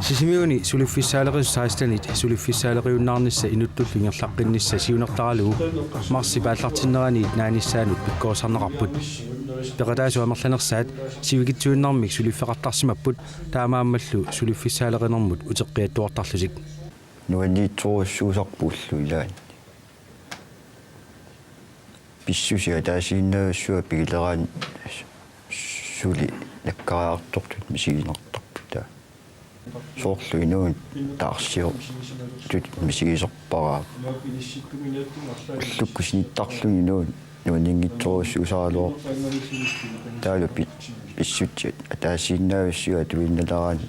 Sisimiuni suliffisaaleqis saastanit suliffisaaleqiunnaarnissa inuttullingerlaqqinissa siunertaralugu marsi paallartinneraniit naanissaanut pikkoosarneqarput peqataasu amerlanersaat sivigitsuinnarmik suliffeqartarsimapput taamaammallu suliffissaaleqinermut uteqqiattuartarlusik nuanniitsuurussuusarpullu ilaani pissusia taasiinnarussua pigileraan suli nakkaraartortut misiginertarputa soorlu inuun taarsio tut misigisorparaa ullukkusnittarlu inuun nuanniingitsuurussuusaaluor taalupi pissutiat ataasiinnarussua tuinnaleraan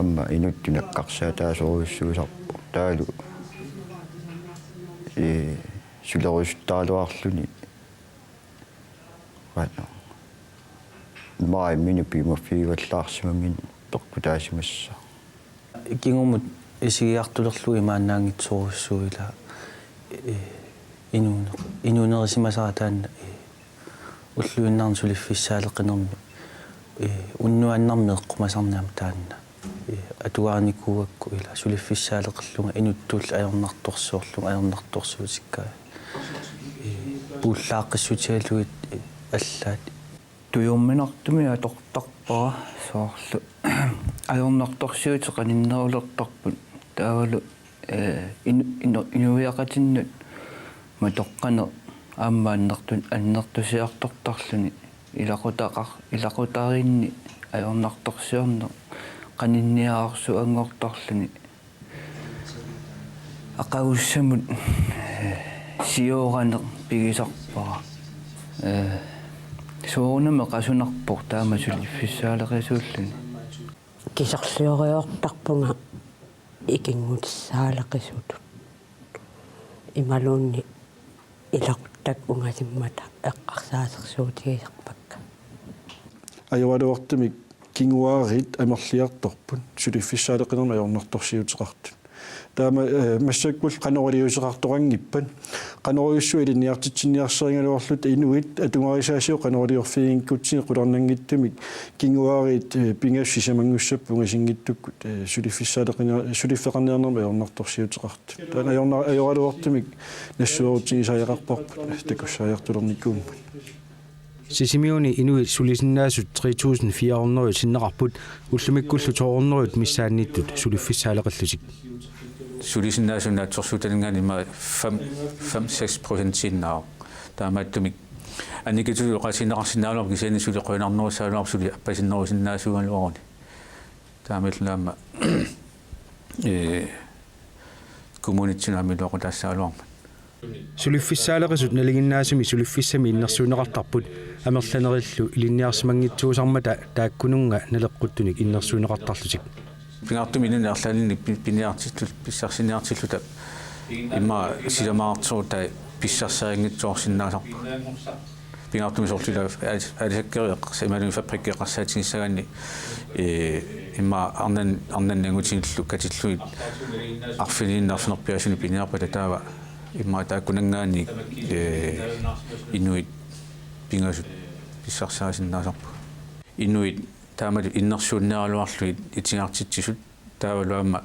amma inuttu nakkarsaa taasorussuusarpu taalu sulerusustaaluarluni wana mai minupi maffiivallaarsimangin perkutaasimaassa kingumut isigiartulerlu imaannaangitsorussuila inuunerisimasarataanna ulluinnaarn suliffissaaleqinermi unnuannarmeeqqumasarnaam taanna atuaarnikuuakku ila suliffissaaleqerlunga inuttuull ajornartorsuorlunga ajornartorsuutikkaa puullaaqqissutialuit allaat tuyumminartumi atortarpara soorlu ajornartorsiuteqaninnerulertarput taavalu inuiaqatinnut matoqqaner aammaannertun annertusiartortarluni ilaqutaarinni ajornartorsiorner qaninniaarsu angortarluni aqagussamut siooraner pigisarpara soornama qasunarpor taama suliffissaaleqisuulluni kisarlioriortarpunga ikingutissaalaqisutut imaluunni ilaquttak ungasimmata eqqarsaasersuutigisarpakka ajavaluartumik kinguaarit amerliartorpun suliffissaaleqinerma ajornartorsiuteqartut taama массаккул qanoriuseqartorangippan qanoriussu iliniartitsinniarсерингалуарлут инуит атунгарисаасио qanoriorfiiginkkutsини qularnanngittumik kinguaarit pingassisамангуссаппунга сингиттуккут suliffeqarniarnerma ajornartorsiuteqartut таана ajoralуартумик нассуорутсигисааяқарпарпут такуссааяартулерникуумма Sisimiuni inuit sulisinnaasut 3400 sinneqarput ullumikkullu toornerut missaannittut suliffissaaleqallusik sulisinnaasunaatsorsuutalingaanima 5-6% sinnaa taamaattumik annikitulu qasineqarsinnaarlum kisiani suliqoinarnerussaaluar suli appasinnerusinnaasugaluaruni taamillnaama kommunitsunaamiluaqutaassaaluarma suliffissaaleqisut naliginnaasumi suliffissami innersuuneqartarput amerlanerillu ilinniarsimangitsuusarmata taakkununga naleqquttunik innersuuneqartarlusik pingaartumi inerlaanini piniartillu pissarsinniartilluta imma silamaartsuuta pissarsaringitsuorsinnaasarpu pingaartumi sortula alisakkereq imaluni fabrikkeqarsaatigissaganni imma arnannangutiillu katilluit arfiniinnerfinerpiasuni piniarpata taava imma taakkunangaani inuit pingasut pissarsaasinnaaserpu inuit taamalu innersuunneeraluarluit itingaartitsisut taavaluamma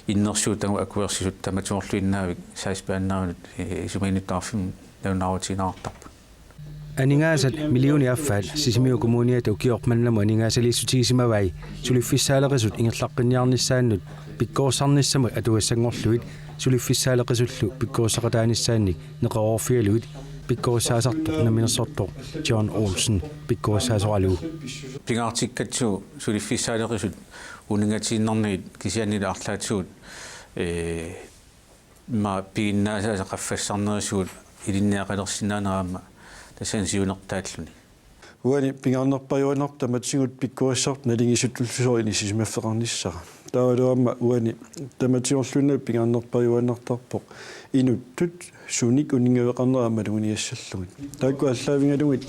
innersuutangu akuersisut tamatuorluinnaavik saispaannaarnut isumainittarfim naunaarutinаарtarpu aningaasat millioni affaat sisimiu kommuniata ukiormannamu aningaasaliissutigisimavai suliffissaaleqisut ingerlaqqinniarnissaannut pikkoorsaarnissamu atuassangorluit suliffissaaleqisullu pikkoorseqataanissaannik neqerorfialuit pikkoorsaasartoq naminersortoq John Olsen pikkoorsaasоралу pingaartikkatsu suliffissaaleqisut uningatiinnerniit kisiannila arlaatsuut ma piginnaasaasa qaffassarnerisuut ilinniaqalersinnaaneraamma tasan siunertaalluni уани пингарнерпариуанер таматсигут пиккуассарт налингисуттуллусори сисимаффеқарниссара таавалуамма уани таматсиорлуна пингарнерпариуаннартарпоқ инуттут суник унингавеқарнераама лугуниассаллугит таакку аллаавингалугит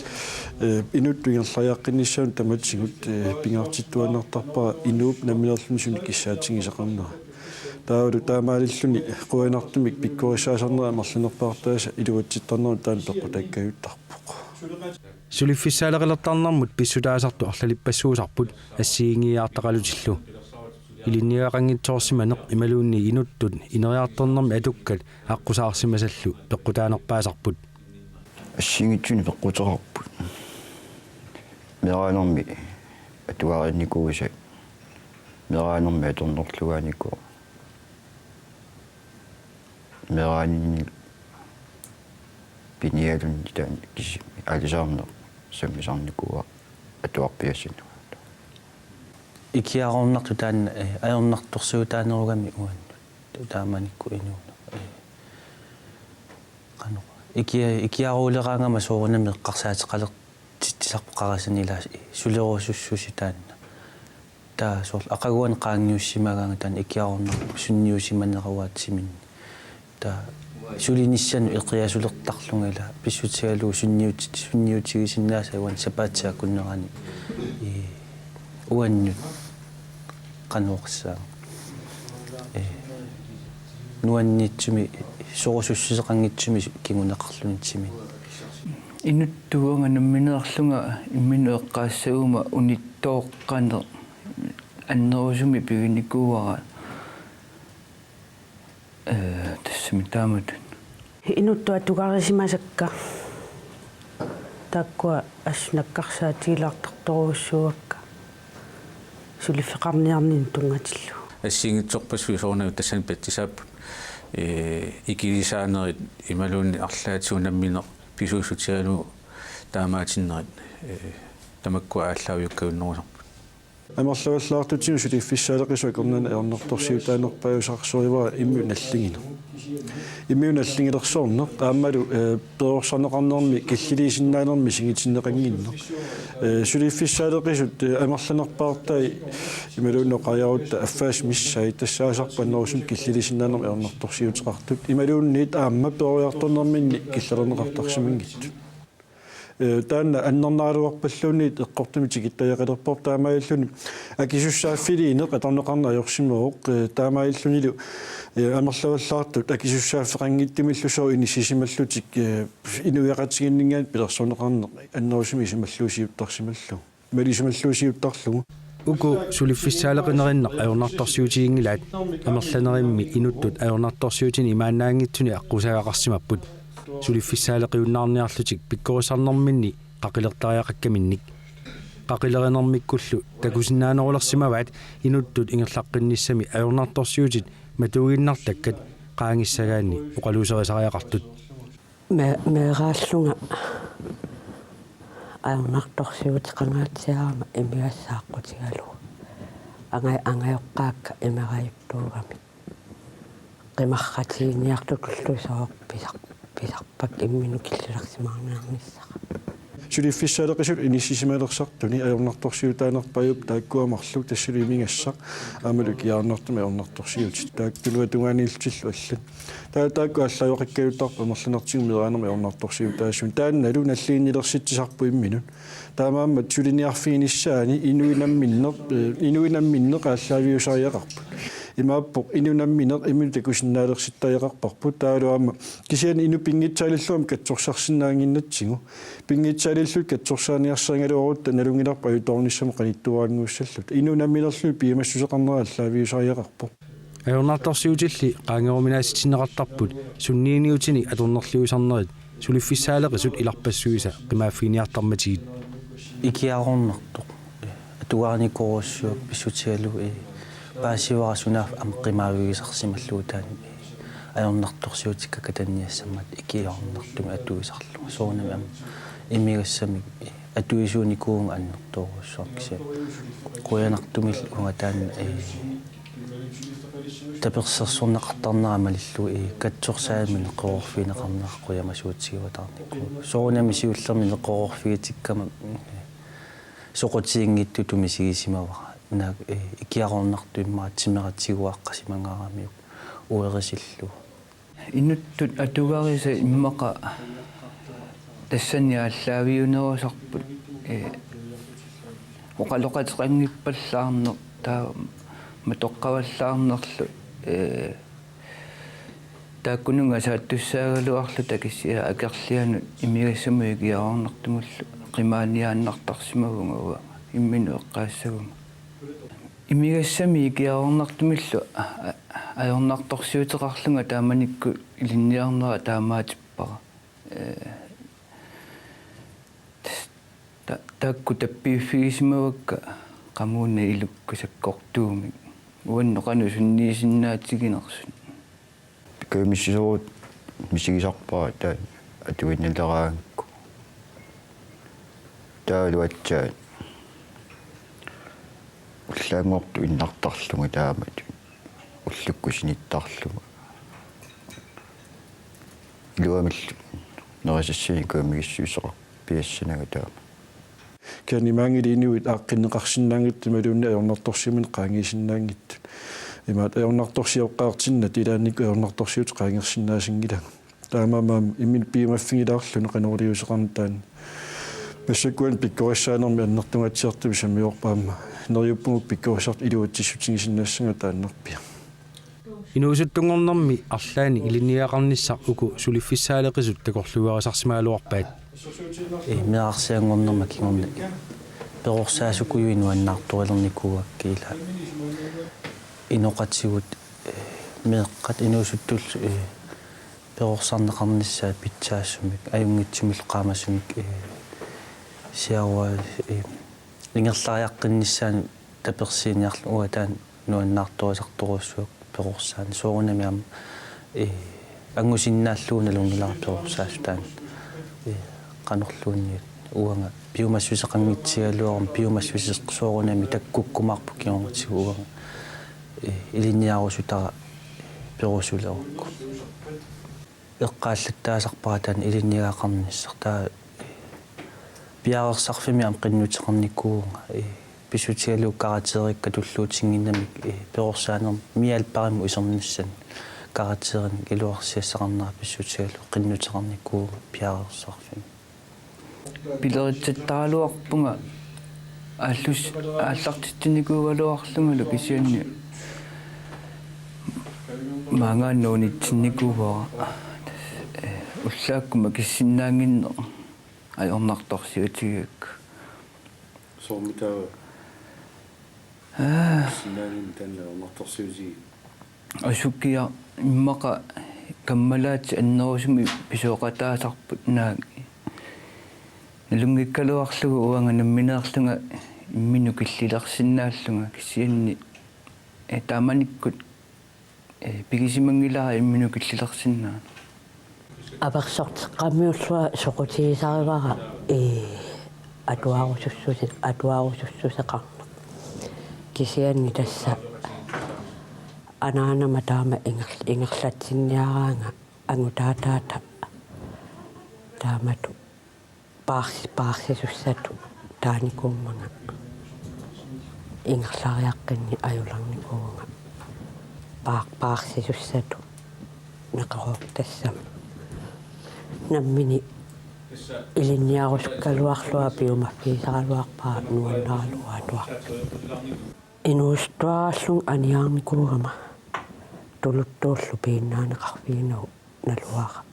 инуттугерлаяаққиннissaун таматсигут пингаартиттуаннартарпара инууп намилерлуни суник киссаатсигисеқарнера таавалу таамаалиллуни қуанартумик пиккуассаасарнера марлунерпаартааса илуатситтарнеру таан тоққу таккаюттарпоқ сулиффиссаалерилертарнэрмут писсутаасарту арлалиппассуусарпут ассиингиаартақалутиллу илинниақангитсоорсиманеқ ималуунни инуттут инериарторнэрми атуккат аққусаарсимасаллу пеққутаанерпаасарпут ассингитсуни пеққутерарпут мераанерми атуааринникууса мераанерми аторнерлугаанику мераанинни пиниалун таан кис алисаарнер саммисаарникуа атуарпиассину икиарорнарту таан аёрнарторсуутаанеругами уанну тааманикку инууна кану икиарулераангама соорунами эққарсаатеқалер титсарпеқарасанилаа сулерусуссуси таанна таа соор ақагуан qaangiussimaagaanga таан икиарорнар сунниусиманеруаатсимин таа сулиниссану эқиасулертарлунгала писсутигалуу сунниутигисиннааса уан сапаатсаа куннерани уаннут кануорсаа нуаннитсуми соорусуссисеқангитсуми кингунеқарлунитсимин инуттуунга намминеерлунга иммину эққаассагума униттооққанер аннерусуми пигинникууара тассами таамат инуттуа тугарисимасакка таккуа аснаккарсаатигилаартарторуссуакка сулиффеқарниарнин тунгатиллу ассингитсорпассуи соорнавит тассан паттисааппут икилисаанерит ималуунни арлаатсуунамминеқ писуусутигалу таамаатиннерит тамаккуа ааллаавиуккавиннерусарпут амерлаваллаартутсигу сулиффиссаалеқисуа корнана аернартарсиутаанерпаюсарсуива иммуналлигина иммуналлигилерсоорнеқ ааммалу перорсарнеқарнерми киллилисиннаанерми сигитиннеқангиннеқ сулиффиссаалеқисут амерланерпаартай ималууннеқаярутта аффаас миссаи тассаасарпаннерусум киллилисиннаанерми аернарторсиутеқартут ималуунниит аамма перориарторнерминни киллернеқартарсимангитту таанна аннернааруарпаллуунниит эққортуми тигиттаяқалерпор таамаиллуни акисуссааффилиинеқ аторнеқарна аёрсимооқ таамаиллунилу амерлаваллаартут акисуссааффеқангиттимиллусоо инисисималлутик инуяқатсигиннингаат пилерсонеқарне аннерусими исималлуусиуттарсималлу малисималлуусиуттарлугу уку сулиффиссаалеқинериннеқ аёрнарторсиутигингилаат амерланеримми инуттут аёрнарторсиутини имаанаангитсуни аққусаақарсимаппут сулиффиссаалеқиуннаарниарлутик пиккорисарнэрминни қақилертариақаккаминник қақилеринэрмиккуллу такусиннаанерулерсимаваат инуттут ингерлаққинниссами аёрнарторсиутит матугиннартаккат qaangisagaanni uqaluuserisariaqartut мегааллунга аёрнарторсиутеқангаатсиарама имиассааққутигалу ангаёққаакка имераюттуугами qimарратигиниартутуллусоо писарпак иммину киллиларсимаарниарниссаqa сулиффиссаалеқисут инисисималерсартуни аёрнарторсиутаанерпаюп тааккуамарлу тассулимингассақ аамалу киаарнартуми аёрнарторсиутит таактулуа тунгааниилтиллу аллат таакку аллаёқиккалутарпа мерланартигу мираанерми аёрнарторсиутаасун таанналу наллииннилерситсисарпу имминут таамааммат сулиниарфииниссаани инуинамминнеқ ааллаавиусариақарпут имааппо инунамминеқ иммутакусиннаалерситтариақарпарпут таалуама кисиани инупингитсаалиллуам катсорсарсинаангиннатсигу пингитсаалиллут катсорсааниарсаангалуорутта налунгиларпа аюторниссама каниттуаангууссаллут инунамминерлу пиамассусеқарнера аллаавиусариақарпо аёрнарторсиутилли qaangeruminaasitsinneqartarput sunniiniutini atornerliusarnerit сулиффиссаалеқисут иларпассуиса qimaaффиниартарматигит икиарорнартоқ атугаарникоруссуак писсутигалу паасиварасунаaf амқимаавигисарсималлуутаани аёрнарторсиутикка катанниассаммат икиарорнартуми атуисарлуга соорнами ам имигассами атуисууникуунга аннерторуссуаркися куянартумил унгатаани таперсерсорнеқартарнерамалиллу катсорсаами неқорфинеқарнеқ қуямасуутсигуатарникку соорнами сиуллерми неқорфигитиккама соқутиингитту тумисигисимавара наа икиарорнарту иммаатсимератсигуаққасимангаарамиук уерисиллу инуттут атугариса иммақа тассани ааллаавиунерусарпут оқалоқатеқангиппаллаарнеқ таа матоққаваллаарнерлу тааккунунга сааттуссаагалуарлу такиссиа акерлианут имигассаму икиаорнартумуллу qimaaниааннартарсимагунга иммину эққаассагума имигассами икиаорнартумиллу аёрнарторсиутеқарлунга тааманикку илинниарнера таамаатиппара таакку таппиуффигисимавакка qamуунна илукку саккортууми уанноқану сунниисиннаатигинерсун пикамиссисорут мисигисарпаа таа атуиннилераангку таалуатсаат уллаангорту иннартарлунга таамат уллукку синиттарлуга илуамилл нерисассини каамигиссуисера пиассанага таама канимаангилиниуит ааққиннеқарсинаангит малуунна аёрнарторсимин qaangiisinnaangit имаат аёрнарторсиоққаартиннат илаанник аёрнарторсиут qaangersinnaasingilага таамаамаам иммин пиимаффигилаарлуне qanoriusеқарнтаан пассаккуан пиккориссаанерми аннертунгатсиартуми самиорпаама нериуппугук пиккорисарт илуатсиссутингисиннаассага тааннерпиа инуусуттунгорнэрми арлаани илинниақарниссар уку сулиффиссаалеқисут такорлугерисарсимаалуарпаат меарсиангорнэрма кигорни перорсаасукуюинуаннаартуалерникууаккиила иноқатсигут меэққат инуусуттул перорсарнеқарниссаа питсаассумик аюнгитсумил qaamасумик сиауа ингерлариаққиннissaан таперсииниарлу уатаан нуаннаартуасарторуссуак перорсаани соорунамиам ангусиннааллууна лунгилар перорсаастаан qanorluunniut uanga piumassuiseqanngitsигалуарам piumassuiseqsoorunami takkukkumarpu kiornatigu uanga илинниарусутара перусулерукку эққааллаттаасарпаратаан илиннигаақарниссар таа пиарерсарфимиам qinнутеқарниккуунга писутигалууккаратерикка туллуутингиннамик перорсаанер миалпариму исернissan каратерин илуарсиассақарнера писсутигалу qinнутеқарниккуунга пиарерсарфими пилеритсаттаалуарпунга ааллартитсинникуугалуарлунгалу кисианни маангааннуунитсинникуувара уллааккума киссиннаангинне аёрнарторсиутигиак соомитаа синаанин таннеорнарторсиутиги асуккиа иммақа каммалаати аннерусуми писоқатаасарпут нааги налунгиккалуарлугу уанга намминеерлунга иммину киллилерсиннааллунга киссианни тааманиккут пигисимангилара иммину киллилерсиннаа аперсортеққамиуллуа соқутигисаривара атуарусуссусеқарна кисианни тасса анаанама таама ингерлатсинниараанга ангутаатаата таамату паарсисуссату тааникууммага ингерлариаққинни аюларникуунга паарсисуссату неқарок тассам наммини илинниарускалуарлуа пиумаффисаралуарпаа нуаннаалуаатуар инуустуааллун аниаарникуугама тулуттууллу пииннаанеқарфигинагу налуара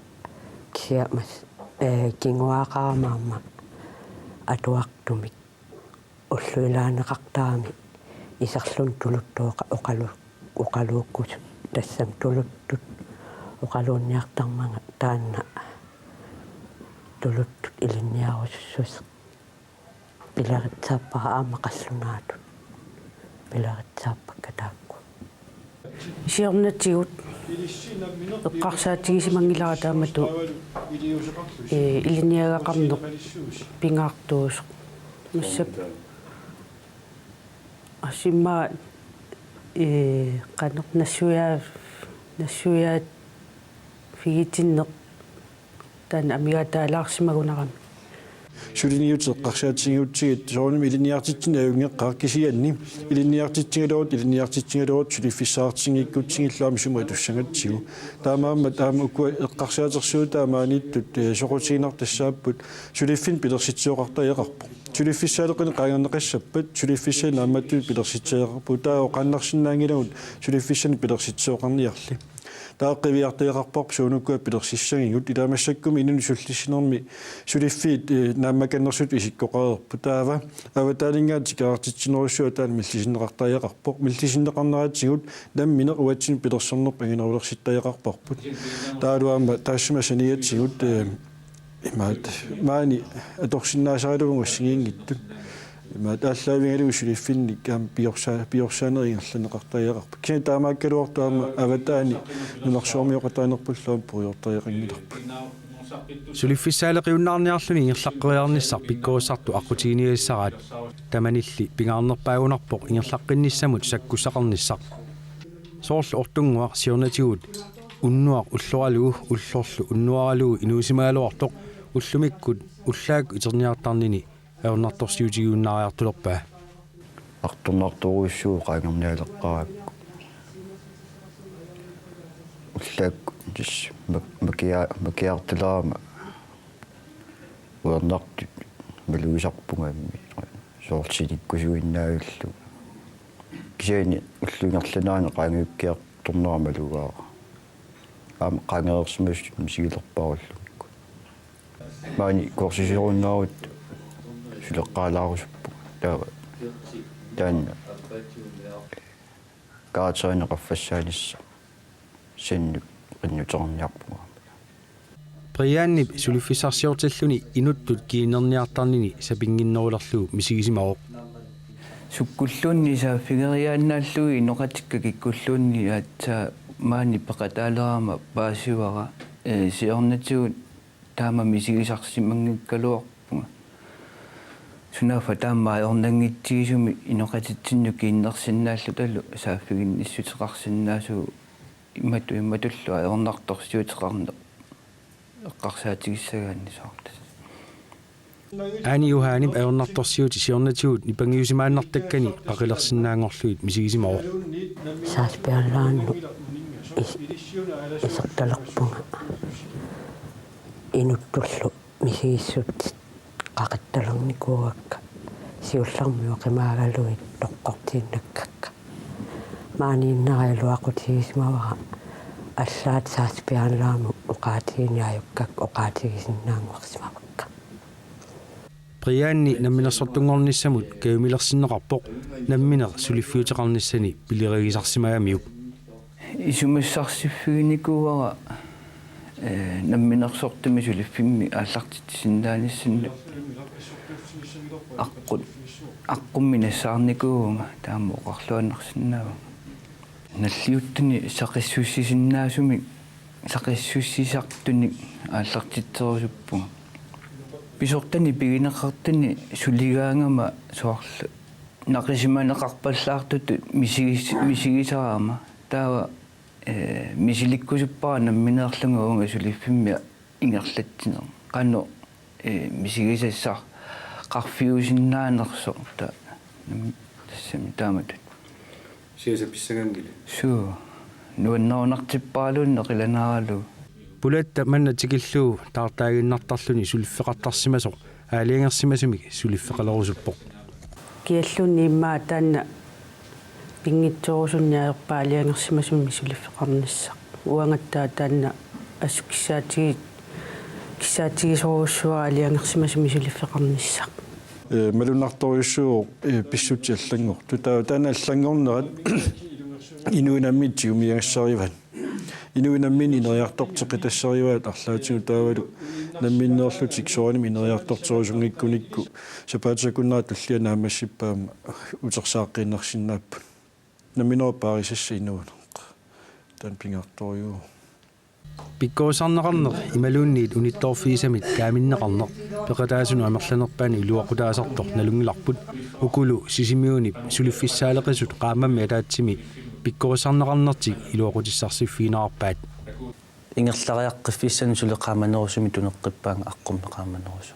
кисиамас кингуаақарамаама атуартумик уллуилаанеқартаами исерлун тулуттуоқа оқалууккус тассам тулуттут оқалуунниартармага таанна тулуттут илинниарусуссус пиларитсааппара аама қаллунаату пиларитсааппакка таакку сиорнатигут эққарсаатигисимангилара таамату илинниагақарнеқ пингаартуусо массап асимма канеқ нассуяат фигитиннеқ таан амигатаалаарсимагунарами сулиниутеққарсаатсигиутсигит соорними илинниартитсин аюнгеққар кисианни илинниартитсингалуут сулиффисаартсигиккутсигиллаами сума туссангатсигу таамаама таама укуа эққарсаатерсуу таамааниттут соқутигинар тассааппут сулиффин пилерситсиоқартаеқарпу сулиффиссаалеқин қаангернеқассаппат сулиффиссаани ааматтуут пилерситсаеқарпу таа оқаннарсинаангилагут сулиффиссани пилерситсиоқарниарли тааққивиартиақарпарп суунуккуа пилерсиссагигут илаамассаккуми инуни суллиссинерми сулиффиит нааммаканнерсут исиккоқаерпу таава аватаалингаати каартитсинеруссуа таан миллисиннеқартааяқарпоқ миллисиннеқарнаратсигут наммине уатсин пилерсернерп агинерулерситтааяқарпарпут таалуаама таассама саниатсигут имаат маани аторсиннаасарилугу ассигиингиттут имаат ааллаавингалугу сулиффинни каам пиорсаанеринерланеқартааяқарпу кини таамааккалуартуама аватаани нунарсуормиоқатаанерпуллуам пуйортааяқингиларпу сулиффиссаалеқиуннаарниарлуни ингерлаққиарнissaq пиккорисарту аққутигиниассараат таманилли пингаарнерпаагунарпоқ ингерлаққинниссамут саккусақарнissaq соорлу ортунгуақ сиорнатигут уннуақ уллоралугу уллорлу уннуаралугу инуусимаалуартоқ уллумиккут уллаак итерниартарнини аернарторсиутигиуннаариартулерпаа артурнарторуйссуу qaangernialeqqarakku уллаакку тис макиартилаама уернарту малуисарпунгаамми соортсиниккусуиннаавиллу кисаани уллунгерланаана qaangiukkiartorneramalугаа аама qaangerersmas мисигилерпаруллумикку маани корсисиоруннаарут сулеққаалаарусуппу таава таанна каатсаанеқарфассаанисса синну qinnuterniarpunga прияннип сулиффисарсиортиллуни инуттут киинерниартарнини сапингиннерулерлугу мисигисимаоқ суккуллуунни сааффигериааннааллуги ноқатикка киккуллуунни аатсаа маани пеқатаалерама паасивара сиорнатигут таама мисигисарсимангиккалуарпунга сунафа таама орнангитсигисуми иноқатитсинну кииннерсиннааллу талу сааффигинниссутеқарсинаасу иматуллу аернарторсиутеқарне эққарсаатигиссагаанни саартас аани юхаанип аернарторсиути сиорнатигут ипангиусимааннартаккани қақилерсинаангорлуит мисигисимаоқ сааспиаллаанну исерталерпунга инуттуллу мисигиссут qaqittalерникуугакка сиуллармиу қимаагалуит тоққортииннаккакка мааниннариалуақутигисмавара аллаат сааспиаллааму уқаатигиниаюккак уқаатигисиннаангуарсимавакка приянни намминерсортунгорниссамут каумилерсиннеқарпоқ намминер сулиффиутеқарниссани пилеригисарсимаамиук исумассарсиффигиникууара намминерсортуми сулиффимми ааллартитсиннааниссинну аққумминассаарникуунга таама оқарлуаннарсинаава наллиуттуни сақиссуссисиннаасуми сақиссуссисартуни ааллартитсерусуппунга писортани пигинеқартани сулигаангама соорлу нақисиманеқарпаллаартуту мисигисараама таава мисиликкусуппара намминеерлугуунга сулиффимми ингерлатсинер қано мисигисассаар qarfiusinnaanерсо та тассами таамат сиасапписсагангили суу нуаннаунартиппаалуун неқиланааралу пулатта манна тикиллуу таартаагиннартарлуни сулиффеқартарсимасо аалиангерсимасумик сулиффеқалерусуппоқ киаллуунни иммаа таанна пингитсорусунниаерпаа алиангерсимасумми сулиффеқарниссақ уангаттаа таанна ассуккисаатиги кисаатигисоруссуа алиангерсимасумми сулиффеқарниссақ малунарторюссуу писсути аллангор тутаа таана аллангорнерат инуинаммитсигумиагассариван инуинаммини инериартортеқитассариваат арлаатигу таавалу намминнерлутик сооними инериартортерусунгиккуникку сапаатсакуннаа туллиана амассиппаама утерсааққиннерсиннааппут намминерпаарисасса инуунеқ таан пингарторюу пиккоосарнеқарнеқ ималуунниит унитторфиисамит кааминнеқарнеқ пеқатаасуну амерланерпаани илуақутаасартор налунгиларпут укулу сисимиунип сулиффиссаалеқисут qaamammi атаатсими пиккоосарнеқарнертик илуақутиссарсиффиинаарпаат ингерлариаққиффиссани сулеқааманерусуми тунеққиппаанга аққуммеқааманерусу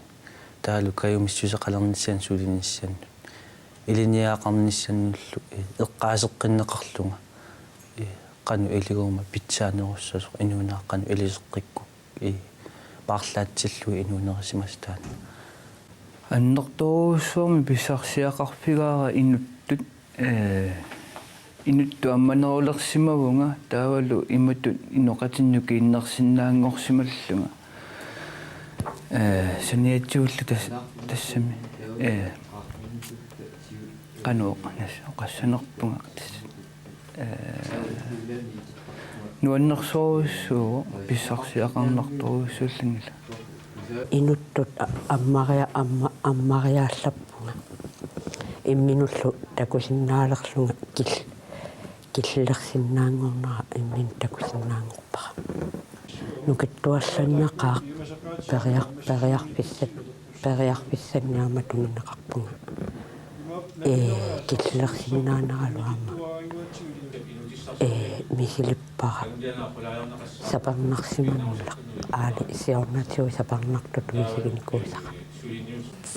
таалу каюмиссусеқалернissaан сулинissaан илиниаақарнissaаннуллу эққаасеққиннеқарлунга qanu iliguuma pitsaanеруссасо инуунааqqanu илисеққикку парлаатсиллуи инуунерисимастаан аннэрторуссуарми писсарсиақарфигаара инуттут инутту амманерулерсимавунга таавалу иматут иноқатиннуки иннарсинаангорсималлунга саниатсууллу тассами каноо qassанерпунга нуаннерсоруссуу писсарсиақарнарторуссууллангила инуттут аммариааллаппунга имминуллу такусиннаалерлунга киллерсиннаангорнера иммин такусиннаангорпара нукиттуалланнақаа периарписсанниарма тунинеқарпунга киллерсиннаанералуама мисилиппара сапарнарсиманулла аали сиорнатиу сапарнартут мисигиникуусаqa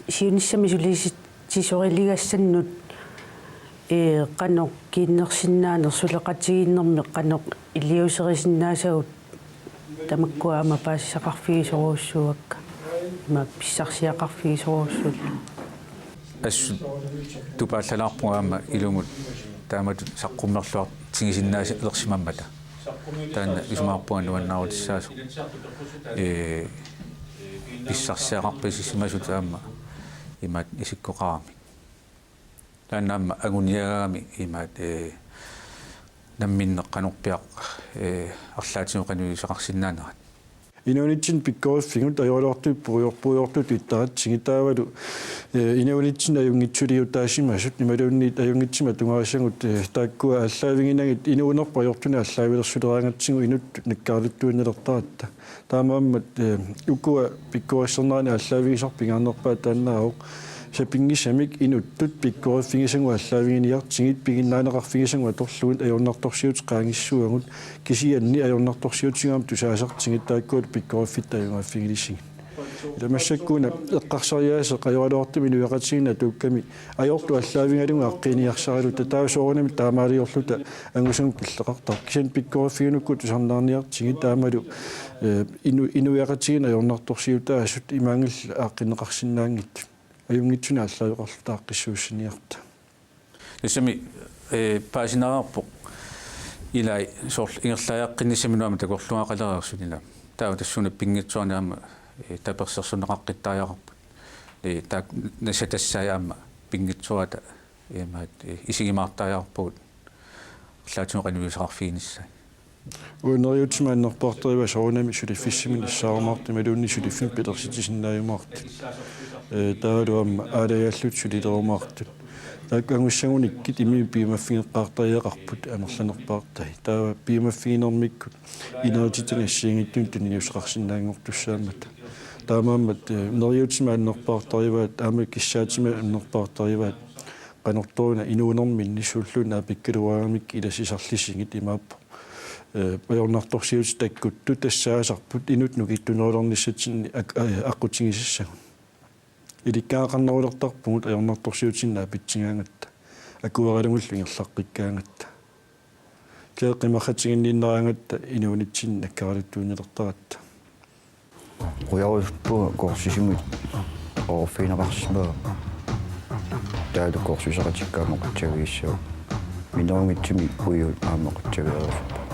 сиуниссами сулиситсисорилигассаннут qanoq kiinnersinnaanер сулеqatigiinnerми qanoq илиусерисиннаасагут тамаккуаама паассақарфигисоруussуакка ма писсарсиақарфигисоруuссулла ассу тупааллалаарпугаама илумут тааматут саққуммерлуар тигисиннааси элерсимаммата таана исумаарпуга нуаннаарутиссаасу писсарсиақарписисимасут аама имаат исиккоқарами тааннаама агуниагаами имаат намминнеққанорпиақ арлаатинеқануисақарсиннаанерат инуунитсин пиккориффигут ajorluartup puujorpuujortut ittaratsingi taavalu inуунитсин аюнгитсулиутаасимасут нималуунниит аюнгитсима тунгариссангут тааккуа аллаавигинагит инуунерпа ajortuna аллаавилерсулераангатсигу инут наккаарлуттуиннелертаратта таамааммат укуа пиккориссернаани аллаавигисарпингаарнерпаа тааннаавоқ сапингисамик инуттут пиккориффигисангу аллаавигиниартсигит пигиннаанеқарфигисангу аторлугут ajornarторсиут qaangissuагут кисианни ajornarторсиутсигаам тусаасартсигит тааккуут пиккориффит аюнгааффигилисигит иламассаккуна эққарсариааса қаёалуартими нуяқатсигина туукками ajorlu аллаавингалунга аққиниарсаралу татаусоорнами таамаалиорлута ангусангу киллеқартар кисиан пиккориффигинукку тусарнаарниартсигит таамалу инуяқатсигина ajornarторсиутаасут имаангилла ааққинеқарсинаангит аюнгитсуна аллаавиқарлутааққиссууссиниарта тассами паасинараарпо илай сорл ингерлааяққиннисиминуама такорлугаақалериарсунила таава тассуна пингитсуарниама таперсерсунеқаққиттаариақарпут таак насатассаяама пингитсуата имаат исигимаартаариарпут арлаатунеқануисақарфигиниссаа уунериутсимааннерпаартерива соорунами сулиффиссимин иссаармаарти малуунни сулиффин петерситисиннааюмаартут таалуамма аалаяллут сулилерумаартут тааккангуссагуниккит ими пиимаффигеққартариақарпут амерланерпаартай таава пиимаффигинермиккут инеутитингассиингиттун туниусеқарсинаангортуссаамата таамааммат нериутсимааннерпаартериваат аама киссаатима аннерпаартериваат qanорторуна инуунермин нисуллуна апиккалуаагамик иласисарлисигит имааппо ajornartorsiut takkuttu tassaasarput inut nukittunerulornissatin аққутингисассагу иликкаақарнерулертарпугут ajornartorsiutinna апитсингаангатта акуаралунгуллу ингерлаққиккаангатта кеэққимахатсигиннииннераангатта инуунитсин наккаралуттуунилертаратта уяруспуга корсисимут орфинеқарсимаа таалу корсусеқатиккаамоқутсагииссаа минерунгитсими уйуут аамоқутсагиерусуппа